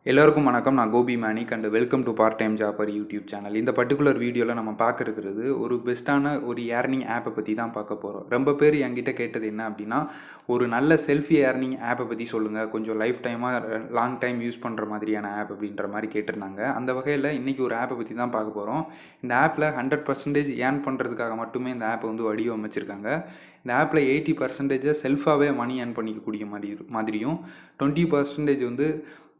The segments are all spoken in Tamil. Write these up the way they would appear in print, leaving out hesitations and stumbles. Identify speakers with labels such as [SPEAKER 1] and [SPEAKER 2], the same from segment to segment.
[SPEAKER 1] எல்லோருக்கும் வணக்கம். நான் Gopi Manik and welcome to part time jobber YouTube channel. இந்த பர்டிகுலர் வீடியோவில் நம்ம பார்க்க இருக்கிறது ஒரு பெஸ்ட்டான ஒரு ஏர்னிங் ஆப்பை பற்றி தான் பார்க்க போகிறோம். ரொம்ப பேர் என்கிட்ட கேட்டது என்ன அப்படின்னா, ஒரு நல்ல செல்ஃபி ஏர்னிங் ஆப்பை பற்றி சொல்லுங்கள், கொஞ்சம் லைஃப் டைமாக லாங் டைம் யூஸ் பண்ணுற மாதிரியான ஆப் அப்படின்ற மாதிரி கேட்டிருந்தாங்க. அந்த வகையில் இன்றைக்கி ஒரு ஆப்பை பற்றி தான் பார்க்க போகிறோம். இந்த ஆப்பில் 100% ஏர்ன் பண்ணுறதுக்காக மட்டுமே இந்த ஆப்பை வந்து வடிவமைச்சிருக்காங்க. இந்த ஆப்பில் 80% செல்ஃபாகவே மணி ஏர்ன் பண்ணிக்கக்கூடிய மாதிரியும் 20% வந்து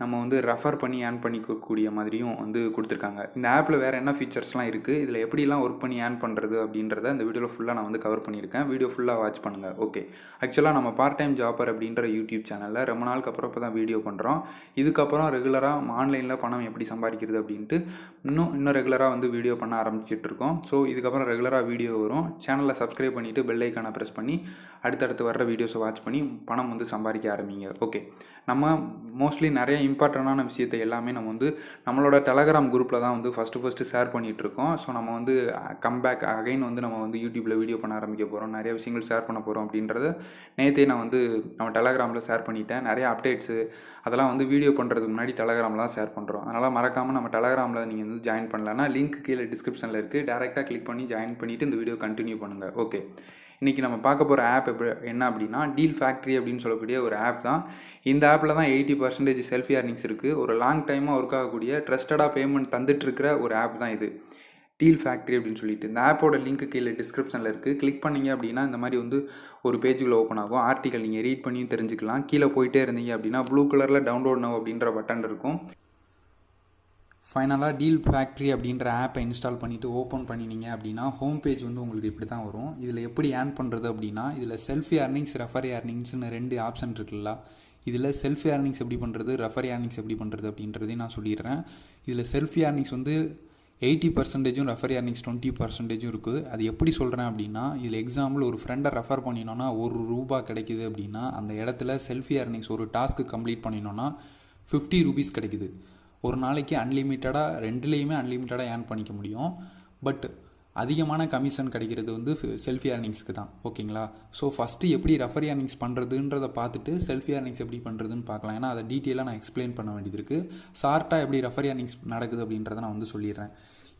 [SPEAKER 1] நம்ம வந்து ரெஃபர் பண்ணி ஏர்ன் பண்ணிக்கக்கூடிய மாதிரியும் வந்து கொடுத்துருக்காங்க. இந்த ஆப்பில் வேறு என்ன ஃபீச்சர்ஸ்லாம் இருக்குது, இதில் எப்படிலாம் ஒர்க் பண்ணி ஏர்ன் பண்ணுறது அப்படின்றத இந்த வீடியோவில் ஃபுல்லாக நான் வந்து கவர் பண்ணியிருக்கேன். வீடியோ ஃபுல்லாக வாட்ச் பண்ணுங்கள். ஓகே, ஆக்சுவலாக நம்ம பார்ட் டைம் ஜாப்பர் அப்படின்ற யூடியூப் சேனலில் ரொம்ப நாளுக்கு அப்புறம் இப்போ தான் வீடியோ பண்ணுறோம். இதுக்கப்புறம் ரெகுலராக ஆன்லைனில் பணம் எப்படி சம்பாதிக்கிறது அப்படின்ட்டு இன்னும் ரெகுலராக வந்து வீடியோ பண்ண ஆரம்பிச்சிட்ருக்கோம். ஸோ இதுக்கப்புறம் ரெகுலராக வீடியோ வரும். சேனலில் சப்ஸ்கிரைப் பண்ணிவிட்டு பெல் ஐக்கானை ப்ரெஸ் பண்ணி அடுத்தடுத்து வர்ற வீடியோஸை வாட்ச் பண்ணி பணம் வந்து சம்பாதிக்க ஆரம்பிங்க. ஓகே, நம்ம மோஸ்ட்லி நிறைய இம்பார்ட்டண்டான விஷயத்தை எல்லாமே நம்ம வந்து நம்மளோட டெலகிராம் குரூப்பில் தான் வந்து ஃபஸ்ட்டு ஷேர் பண்ணிகிட்ருக்கோம். ஸோ நம்ம வந்து கம்பேக் அகைன் வந்து நம்ம வந்து யூடியூப்பில் வீடியோ பண்ண ஆரம்பிக்க போகிறோம், நிறைய விஷயங்கள் ஷேர் பண்ண போகிறோம் அப்படின்றத நேற்றே நான் வந்து நம்ம டெலகிராமில் ஷேர் பண்ணிட்டேன். நிறைய அப்டேட்ஸு அதெல்லாம் வந்து வீடியோ பண்ணுறதுக்கு முன்னாடி டெலகிராமில் தான் ஷேர் பண்ணுறோம். அதனால் மறக்காமல் நம்ம டெலகிராமில் நீங்கள் வந்து ஜாயின் பண்ணலன்னா லிங்க் கீழே டிஸ்கிரிப்ஷனில் இருக்குது, டேரெக்டாக கிளிக் பண்ணி ஜாயின் பண்ணிவிட்டு இந்த வீடியோ கண்டினியூ பண்ணுங்கள். ஓகே, இன்றைக்கி நம்ம பார்க்க போகிற ஆப் என்ன அப்படின்னா டீல் ஃபேக்ட்ரி அப்படின்னு சொல்லக்கூடிய ஒரு ஆப் தான். இந்த ஆப்பில் தான் 80% செல்ஃபி ஏர்னிங்ஸ் இருக்குது. ஒரு லாங் டைமாக ஒர்க் ஆகக்கூடிய ட்ரஸ்டடாக பேமெண்ட் தந்துட்டுருக்கிற ஒரு ஆப் தான் இது, டீல் ஃபேக்ட்ரி அப்படின்னு சொல்லிட்டு. இந்த ஆப்போட லிங்க் கீழே டிஸ்கிரிப்ஷனில் இருக்குது. கிளிக் பண்ணிங்க அப்படின்னா இந்த மாதிரி வந்து ஒரு பேஜுக்குள்ளே ஓப்பன் ஆகும். ஆர்டிக்கல் நீங்கள் ரீட் பண்ணியும் தெரிஞ்சுக்கலாம். கீழே போயிட்டே இருந்தீங்க அப்படின்னா ப்ளூ கலரில் டவுன்லோட் நவ் அப்படின்ற பட்டன் இருக்கும். ஃபைனலாக டீல் ஃபேக்ட்ரி அப்படின்ற ஆப்பை இன்ஸ்டால் பண்ணிவிட்டு ஓப்பன் பண்ணினீங்க அப்படின்னா ஹோம் பேஜ் வந்து உங்களுக்கு இப்படி தான் வரும். இதில் எப்படி ஏர்ன் பண்ணுறது அப்படின்னா, இதில் செல்ஃபி ஏர்னிங்ஸ், ரெஃபர் ஏர்னிங்ஸ்னு 2 ஆப்ஷன் இருக்குல்ல. இதில் செல்ஃபி ஏர்னிங்ஸ் எப்படி பண்ணுறது, ரெஃபர் ஏர்னிங்ஸ் எப்படி பண்ணுறது அப்படின்றதையும் நான் சொல்லிடுறேன். இதில் செல்ஃபி ஏர்னிங்ஸ் வந்து 80%, ரெஃபர் ஏர்னிங்ஸ் 20% இருக்குது. அது எப்படி சொல்கிறேன் அப்படின்னா, இதில் எக்ஸாம்பிள் ஒரு ஃப்ரெண்டை ரெஃபர் பண்ணினோன்னா ₹1 கிடைக்குது அப்படின்னா, அந்த இடத்துல செல்ஃபி ஏர்னிங்ஸ் ஒரு டாஸ்க்கு கம்ப்ளீட் பண்ணினோன்னா ₹50 கிடைக்குது. ஒரு நாளைக்கு அன்லிமிட்டடாக ரெண்டுலேயுமே அன்லிமிட்டடாக ஏர்ன் பண்ணிக்க முடியும். பட் அதிகமான கமிஷன் கிடைக்கிறது வந்து செல்ஃபி ஏர்னிங்ஸ்க்கு தான். ஓகேங்களா? ஸோ ஃபஸ்ட்டு எப்படி ரெஃபர் ஏர்னிங்ஸ் பண்ணுறதுன்றதை பார்த்துட்டு செல்ஃபி ஏர்னிங்ஸ் எப்படி பண்ணுறதுன்னு பார்க்கலாம். ஏன்னா அதை டீட்டெயிலாக நான் எக்ஸ்பிளைன் பண்ண வேண்டியது இருக்குது. ஷார்ட்டாக எப்படி ரெஃபர் ஏர்னிங்ஸ் நடக்குது அப்படின்றத நான் வந்து சொல்லிடுறேன்.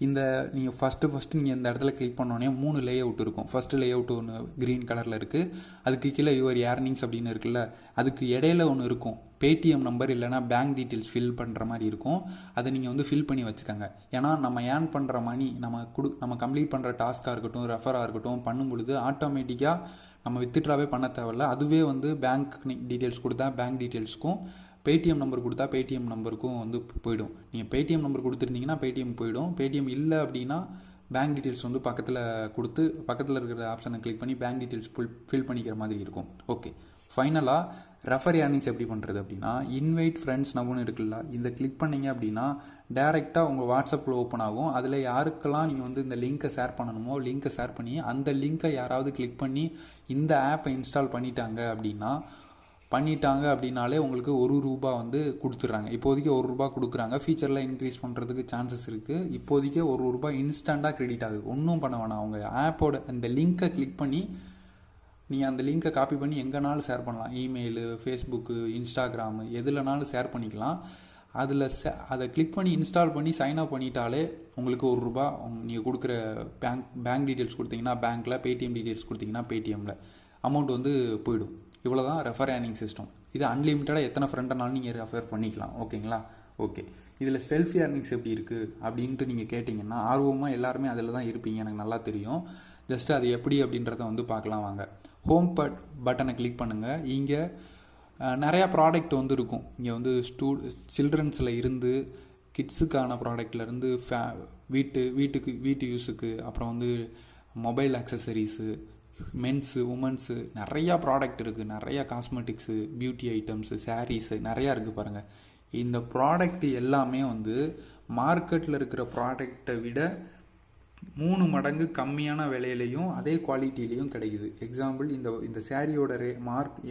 [SPEAKER 1] இந்த நீங்கள் ஃபஸ்ட்டு நீங்கள் இந்த இடத்துல கிளிக் பண்ணோன்னே 3 லே அவுட் இருக்கும். ஃபஸ்ட்டு லே அவுட் ஒன்று க்ரீன் கலரில் இருக்குது. அதுக்கு கீழே யுவர் ஏர்னிங்ஸ் அப்படின்னு இருக்குல்ல, அதுக்கு இடையில ஒன்று இருக்கும், பேடிஎம் நம்பர் இல்லைனா பேங்க் டீட்டெயில்ஸ் ஃபில் பண்ணுற மாதிரி இருக்கும். அதை நீங்கள் வந்து ஃபில் பண்ணி வச்சுக்கோங்க. ஏன்னா நம்ம ஏர்ன் பண்ணுற மணி நம்ம கம்ப்ளீட் பண்ணுற டாஸ்க்காக இருக்கட்டும், ரெஃபராக இருக்கட்டும் பண்ணும் பொழுது ஆட்டோமேட்டிக்காக நம்ம வித்ட்ராவே பண்ண தேவையில்ல. அதுவே வந்து பேங்க் டீட்டெயில்ஸ் கொடுத்தா பேங்க் டீட்டெயில்ஸ்க்கும், பேடிஎம் நம்பர் கொடுத்தா பேடிஎம் நம்பருக்கும் வந்து போயிடும். நீங்கள் பேடிஎம் நம்பர் கொடுத்துருந்தீங்கன்னா பேடிஎம் போயிடும். பேடிஎம் இல்லை அப்படின்னா பேங்க் டீட்டெயில்ஸ் வந்து பக்கத்தில் இருக்கிற ஆப்ஷனை கிளிக் பண்ணி பேங்க் டீட்டெயில்ஸ் ஃபில் பண்ணிக்கிற மாதிரி இருக்கும். ஓகே, ஃபைனலாக ரெஃபர் ஏர்னிங்ஸ் எப்படி பண்ணுறது அப்படின்னா, இன்வைட் ஃப்ரெண்ட்ஸ் நவுன்னு இருக்குல்ல, இந்த கிளிக் பண்ணிங்க அப்படின்னா டேரெக்டாக உங்கள் வாட்ஸ்அப்பில் ஓப்பன் ஆகும். அதில் யாருக்கெல்லாம் நீங்கள் வந்து இந்த லிங்க்கை ஷேர் பண்ணணுமோ லிங்க்கை ஷேர் பண்ணி அந்த லிங்க்கை யாராவது கிளிக் பண்ணி இந்த ஆப்பை இன்ஸ்டால் பண்ணிட்டாலே உங்களுக்கு ₹1 வந்து கொடுத்துட்றாங்க. இப்போதைக்கு ₹1 கொடுக்குறாங்க. ஃபியூச்சரில் இன்க்ரீஸ் பண்ணுறதுக்கு சான்சஸ் இருக்குது. இப்போதைக்கு ₹1 இன்ஸ்டண்ட்டாக கிரெடிட் ஆகுது. ஒன்றும் பண்ண வேணாம். அவங்க ஆப்போட அந்த லிங்க்கை கிளிக் பண்ணி நீங்கள் அந்த லிங்க்கை காப்பி பண்ணி எங்கேனாலும் ஷேர் பண்ணலாம். இமெயிலு, ஃபேஸ்புக்கு, இன்ஸ்டாகிராமு எதுலனாலும் ஷேர் பண்ணிக்கலாம். அதை கிளிக் பண்ணி இன்ஸ்டால் பண்ணி சைன் அப் பண்ணிட்டாலே உங்களுக்கு ₹1 நீங்கள் கொடுக்குற பேங்க் டீட்டெயில்ஸ் கொடுத்தீங்கன்னா பேங்க்கில், பேடிஎம் டீட்டெயில்ஸ் கொடுத்தீங்கன்னா பேடிஎம்மில் அமௌண்ட் வந்து போயிடும். இவ்வளோ தான் ரெஃபர் ஏர்னிங் சிஸ்டம். இது அன்லிமிட்டடாக எத்தனை ஃப்ரெண்டுனாலும் நீங்கள் ரெஃபர் பண்ணிக்கலாம். ஓகேங்களா? ஓகே, இதில் செல்ஃபி ஏர்னிங்ஸ் எப்படி இருக்குது அப்படின்ட்டு நீங்கள் கேட்டிங்கன்னா ஆர்வமாக எல்லாருமே அதில் தான் இருப்பீங்க, எனக்கு நல்லா தெரியும். ஜஸ்ட்டு அது எப்படி அப்படின்றத வந்து பார்க்கலாம் வாங்க. ஹோம் பட்டனை கிளிக் பண்ணுங்கள். இங்கே நிறையா ப்ராடக்ட் வந்து இருக்கும். இங்கே வந்து சில்ட்ரன்ஸில் இருந்து கிட்ஸுக்கான ப்ராடக்ட்லேருந்து வீட்டு யூஸுக்கு, அப்புறம் வந்து மொபைல் ஆக்சசரிஸு, மென்ஸு, உமன்ஸு நிறையா ப்ராடக்ட் இருக்குது. நிறையா காஸ்மெட்டிக்ஸு, பியூட்டி ஐட்டம்ஸு, சாரீஸு நிறையா இருக்குது பாருங்கள். இந்த ப்ராடக்ட் எல்லாமே வந்து மார்க்கெட்டில் இருக்கிற ப்ராடக்டை விட 3 மடங்கு கம்மியான விலையிலையும் அதே குவாலிட்டிலையும் கிடைக்குது. எக்ஸாம்பிள் இந்த சாரியோட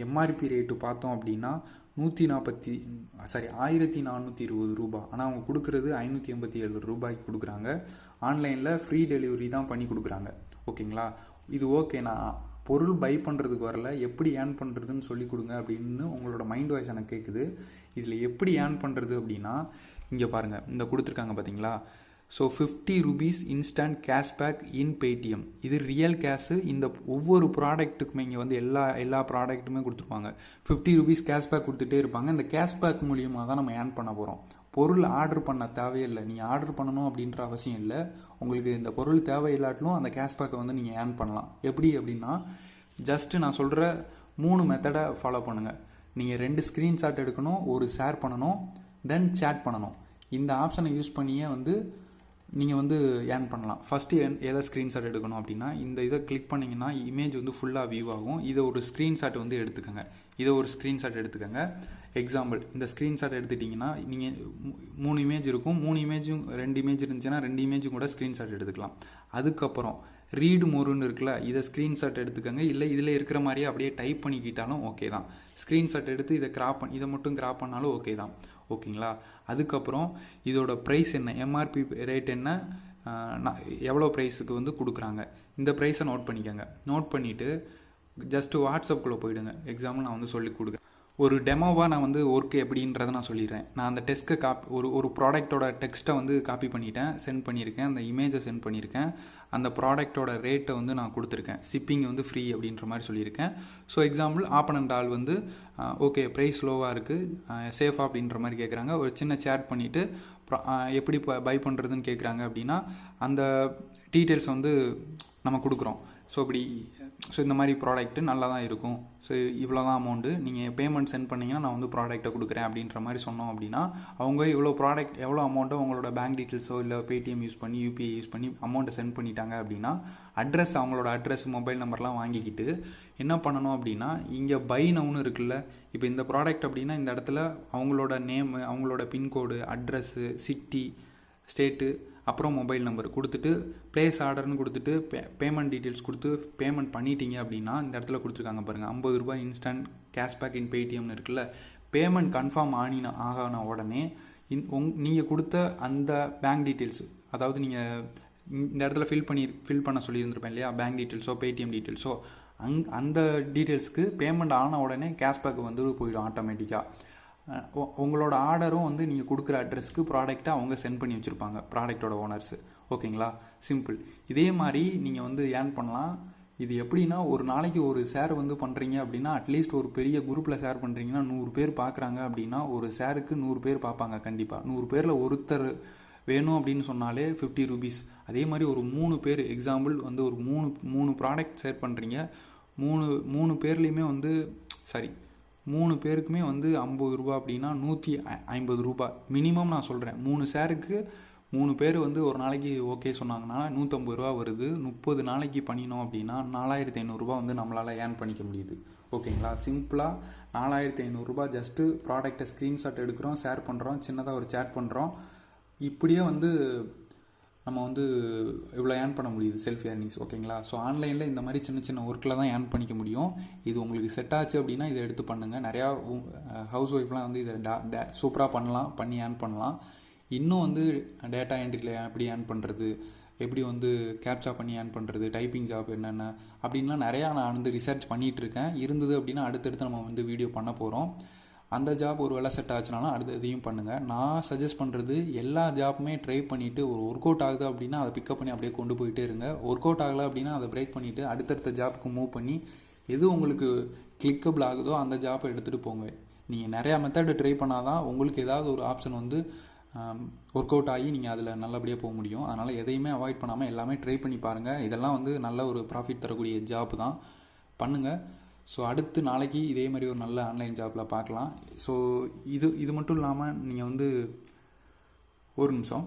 [SPEAKER 1] எம்ஆர்பி ரேட்டு பார்த்தோம் அப்படின்னா ₹1420. ஆனால் அவங்க கொடுக்குறது ₹587 கொடுக்குறாங்க. ஆன்லைனில் ஃப்ரீ டெலிவரி தான் பண்ணி கொடுக்குறாங்க. ஓகேங்களா? இது ஓகே, நான் பொருள் பை பண்ணுறதுக்கு வரல, எப்படி ஏர்ன் பண்ணுறதுன்னு சொல்லி கொடுங்க அப்படின்னு உங்களோட மைண்ட் வாய்ஸ் எனக்கு கேட்குது. இதில் எப்படி ஏர்ன் பண்ணுறது அப்படின்னா, இங்கே பாருங்கள், இந்த கொடுத்துருக்காங்க பார்த்தீங்களா. ஸோ 50 rupees இன்ஸ்டன்ட் கேஷ்பேக் இன் பேடிஎம். இது ரியல் கேஷு. இந்த ஒவ்வொரு ப்ராடக்ட்டுக்குமே இங்கே வந்து எல்லா ப்ராடக்ட்டுமே கொடுத்துருப்பாங்க. 50 rupees கேஷ்பேக் கொடுத்துட்டே இருப்பாங்க. இந்த கேஷ்பேக் மூலியமாக தான் நம்ம ஏர்ன் பண்ண போகிறோம். பொருள் ஆர்டர் பண்ண தேவையில்லை, நீங்கள் ஆர்டர் பண்ணணும் அப்படின்ற அவசியம் இல்லை. உங்களுக்கு இந்த பொருள் தேவையில்லாட்டிலும் அந்த கேஷ்பேக்கை வந்து நீங்கள் ஏர்ன் பண்ணலாம். எப்படி அப்படின்னா, ஜஸ்ட்டு நான் சொல்கிற 3 மெத்தடை ஃபாலோ பண்ணுங்கள். நீங்கள் 2 ஸ்க்ரீன்ஷாட் எடுக்கணும், ஒரு ஷேர் பண்ணணும், தென் சேட் பண்ணணும். இந்த ஆப்ஷனை யூஸ் பண்ணியே வந்து நீங்கள் வந்து ஏர்ன் பண்ணலாம். ஃபஸ்ட்டு எதை ஸ்க்ரீன்ஷாட் எடுக்கணும் அப்படின்னா, இந்த இதை கிளிக் பண்ணிங்கன்னா இமேஜ் வந்து ஃபுல்லாக வியூ ஆகும். இதை ஒரு ஸ்க்ரீன்ஷாட் வந்து எடுத்துக்கோங்க. எடுத்துக்கோங்க. எக்ஸாம்பிள், இந்த ஸ்க்ரீன்ஷாட் எடுத்துட்டிங்கன்னா நீங்கள் 3 இமேஜ் இருக்கும். 3 இமேஜும் 2 இமேஜ் இருந்துச்சுன்னா 2 இமேஜும் கூட ஸ்க்ரீன்ஷாட் எடுத்துக்கலாம். அதுக்கப்புறம் ரீடு மோருன்னு இருக்குல்ல, இதை ஸ்க்ரீன்ஷாட் எடுத்துக்கோங்க. இல்லை இதில் இருக்கிற மாதிரியே அப்படியே டைப் பண்ணிக்கிட்டாலும் ஓகே தான். ஸ்க்ரீன்ஷாட் எடுத்து இதை மட்டும் கிராப் பண்ணாலும் ஓகே தான். ஓகேங்களா. அதுக்கப்புறம் இதோட ப்ரைஸ் என்ன, எம்ஆர்பி ரேட் என்ன, எவ்வளோ ப்ரைஸுக்கு வந்து கொடுக்குறாங்க, இந்த ப்ரைஸை நோட் பண்ணிக்கோங்க. நோட் பண்ணிவிட்டு ஜஸ்ட்டு வாட்ஸ்அப்புக்குள்ளே போயிடுங்க. எக்ஸாம்பிள் நான் வந்து சொல்லி கொடுக்குறேன். ஒரு டெமோவாக நான் வந்து ஒர்க் எப்படின்றத நான் சொல்லிடுறேன். நான் அந்த டெஸ்ட்டை ஒரு ப்ராடக்டோட டெக்ஸ்ட்டை வந்து காப்பி பண்ணிட்டேன், சென்ட் பண்ணியிருக்கேன். அந்த இமேஜை சென்ட் பண்ணியிருக்கேன். அந்த ப்ராடக்டோட ரேட்டை வந்து நான் கொடுத்துருக்கேன். ஷிப்பிங் வந்து ஃப்ரீ அப்படின்ற மாதிரி சொல்லியிருக்கேன். ஸோ எக்ஸாம்பிள், ஆப்பனண்ட் ஆள் வந்து ஓகே ப்ரைஸ் லோவாக இருக்குது, சேஃபாக அப்படின்ற மாதிரி கேட்குறாங்க. ஒரு சின்ன சேட் பண்ணிவிட்டு எப்படி பை பண்ணுறதுன்னு கேட்குறாங்க அப்படின்னா, அந்த டீட்டெயில்ஸ் வந்து நம்ம கொடுக்குறோம். ஸோ இந்த மாதிரி ப்ராடக்ட்டு நல்லா தான் இருக்கும், ஸோ இவ்வளோ தான் அமௌண்ட்டு, நீங்கள் பேமெண்ட் சென்ட் பண்ணிங்கன்னா நான் வந்து ப்ராடக்ட்டை கொடுக்குறேன் அப்படின்ற மாதிரி சொன்னோம் அப்படின்னா, அவங்க எவ்வளோ அமௌண்ட்டோ உங்களோட பேங்க் டீட்டெயில்ஸோ இல்லை பேடிஎம் யூஸ் பண்ணி யூபிஐ யூஸ் பண்ணி அமௌண்ட்டை சென்ட் பண்ணிட்டாங்க அப்படின்னா, அவங்களோட அட்ரஸ் மொபைல் நம்பர்லாம் வாங்கிக்கிட்டு என்ன பண்ணணும் அப்படின்னா, இங்கே பை நவுன்னு இருக்குல்ல, இப்போ இந்த ப்ராடக்ட் அப்படின்னா இந்த இடத்துல அவங்களோட நேமு, அவங்களோட பின்கோடு, அட்ரஸ்ஸு, சிட்டி, ஸ்டேட்டு, அப்புறம் மொபைல் நம்பர் கொடுத்துட்டு ப்ளேஸ் ஆர்டர்னு கொடுத்துட்டு பேமெண்ட் டீட்டெயில்ஸ் கொடுத்து பேமெண்ட் பண்ணிட்டீங்க அப்படின்னா, இந்த இடத்துல கொடுத்துருக்காங்க பாருங்கள், 50 ரூபாய் இன்ஸ்டன்ட் கேஷ்பேக் இன் பேடிஎம்னு இருக்குல்ல. பேமெண்ட் கன்ஃபார்ம் ஆகான உடனே நீங்கள் கொடுத்த அந்த பேங்க் டீட்டெயில்ஸ், அதாவது நீங்கள் இந்த இடத்துல ஃபில் பண்ண சொல்லியிருந்திருப்பேன் இல்லையா, பேங்க் டீட்டெயில்ஸோ பேடிஎம் டீட்டெயில்ஸோ, அந்த டீட்டெயில்ஸ்க்கு பேமெண்ட் ஆன உடனே கேஷ்பேக் வந்து போயிடும் ஆட்டோமேட்டிக்காக. உங்களோட ஆர்டரும் வந்து நீங்கள் கொடுக்குற அட்ரஸ்க்கு ப்ராடக்ட்டை அவங்க சென்ட் பண்ணி வச்சுருப்பாங்க, ப்ராடக்டோட ஓனர்ஸு. ஓகேங்களா, சிம்பிள். இதே மாதிரி நீங்கள் வந்து ஏர்ன் பண்ணலாம். இது எப்படின்னா, ஒரு நாளைக்கு ஒரு ஷேர் வந்து பண்ணுறீங்க அப்படின்னா, அட்லீஸ்ட் ஒரு பெரிய குரூப்பில் ஷேர் பண்ணுறீங்கன்னா 100 பேர் பார்க்குறாங்க அப்படின்னா, ஒரு ஷேருக்கு 100 பேர் பார்ப்பாங்க கண்டிப்பாக. 100 பேரில் ஒருத்தர் வேணும் அப்படின்னு சொன்னாலே 50 rupees. அதே மாதிரி ஒரு 3 பேர், எக்ஸாம்பிள் வந்து ஒரு மூணு ப்ராடக்ட் ஷேர் பண்ணுறீங்க, மூணு பேர்லேயுமே வந்து 3 பேருக்குமே வந்து 50 ரூபா அப்படின்னா 150 ரூபா மினிமம். நான் சொல்கிறேன், 3 ஷேருக்கு 3 பேர் வந்து ஒரு நாளைக்கு ஓகே சொன்னாங்கன்னா 150 ரூபா வருது. 30 நாளைக்கு பண்ணினோம் அப்படின்னா 4500 ரூபா வந்து நம்மளால் ஏர்ன் பண்ணிக்க முடியுது. ஓகேங்களா, சிம்பிளாக 4500 ரூபா ஜஸ்ட்டு ப்ராடக்டை ஸ்க்ரீன்ஷாட் எடுக்கிறோம், ஷேர் பண்ணுறோம், சின்னதாக ஒரு சேட் பண்ணுறோம். இப்படியே வந்து நம்ம வந்து இவ்வளோ ஏர்ன் பண்ண முடியுது, செல்ஃப் ஏர்னிங்ஸ். ஓகேங்களா, ஸோ ஆன்லைனில் இந்த மாதிரி சின்ன ஒர்க்கில் தான் ஏர்ன் பண்ணிக்க முடியும். இது உங்களுக்கு செட் ஆச்சு அப்படின்னா இதை எடுத்து பண்ணுங்கள். நிறையா ஹவுஸ் ஒய்ஃப்லாம் வந்து இதை சூப்பராக பண்ணி ஏர்ன் பண்ணலாம். இன்னும் வந்து டேட்டா என்ட்ரியில் எப்படி ஏர்ன் பண்ணுறது, எப்படி வந்து கேப்சா பண்ணி ஏர்ன் பண்ணுறது, டைப்பிங் ஜாப் என்னென்ன அப்படின்லாம் நிறையா நான் வந்து ரிசர்ச் பண்ணிகிட்ருக்கேன். இருந்தது அப்படின்னா அடுத்தடுத்து நம்ம வந்து வீடியோ பண்ண போகிறோம். அந்த ஜாப் ஒரு வேலை செட் ஆச்சுனாலும் அடுத்த இதையும் பண்ணுங்கள். நான் சஜஸ்ட் பண்ணுறது, எல்லா ஜாப்புமே ட்ரை பண்ணிவிட்டு ஒரு ஒர்க் அவுட் ஆகுது அப்படின்னா அதை பிக்கப் பண்ணி அப்படியே கொண்டு போயிட்டே இருங்க. ஒர்க் அவுட் ஆகலை அப்படின்னா அதை பிரேக் பண்ணிவிட்டு அடுத்தடுத்த ஜாப்புக்கு மூவ் பண்ணி எது உங்களுக்கு கிளிக்கபிள் ஆகுதோ அந்த ஜாப்பை எடுத்துகிட்டு போங்க. நீங்கள் நிறையா மெத்தடு ட்ரை பண்ணால் தான் உங்களுக்கு ஏதாவது ஒரு ஆப்ஷன் வந்து ஒர்க் அவுட் ஆகி நீங்கள் அதில் நல்லபடியாக போக முடியும். அதனால் எதையுமே அவாய்ட் பண்ணாமல் எல்லாமே ட்ரை பண்ணி பாருங்கள். இதெல்லாம் வந்து நல்ல ஒரு ப்ராஃபிட் தரக்கூடிய ஜாப் தான், பண்ணுங்கள். ஸோ அடுத்து நாளைக்கு இதே மாதிரி ஒரு நல்ல ஆன்லைன் ஜாப்பில் பார்க்கலாம். ஸோ இது மட்டும் இல்லாமல் நீங்கள் வந்து ஒரு நிமிஷம்,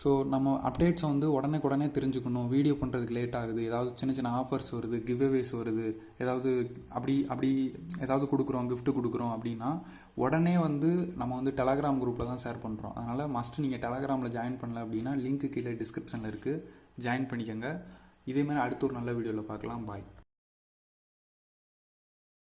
[SPEAKER 1] ஸோ நம்ம அப்டேட்ஸை வந்து உடனே தெரிஞ்சுக்கணும். வீடியோ பண்ணுறதுக்கு லேட் ஆகுது, ஏதாவது சின்ன ஆஃபர்ஸ் வருது, கிவ்அவேஸ் வருது, ஏதாவது அப்படி ஏதாவது கொடுக்குறோம், கிஃப்ட்டு கொடுக்குறோம் அப்படின்னா உடனே வந்து நம்ம வந்து டெலகிராம் குரூப்பில் தான் ஷேர் பண்ணுறோம். அதனால் மஸ்ட்டு நீங்கள் டெலகிராமில் ஜாயின் பண்ணல அப்படின்னா லிங்க்கு கீழே டிஸ்கிரிப்ஷனில் இருக்குது, ஜாயின் பண்ணிக்கோங்க. இதேமாதிரி அடுத்த ஒரு நல்ல வீடியோவில் பார்க்கலாம். பாய்.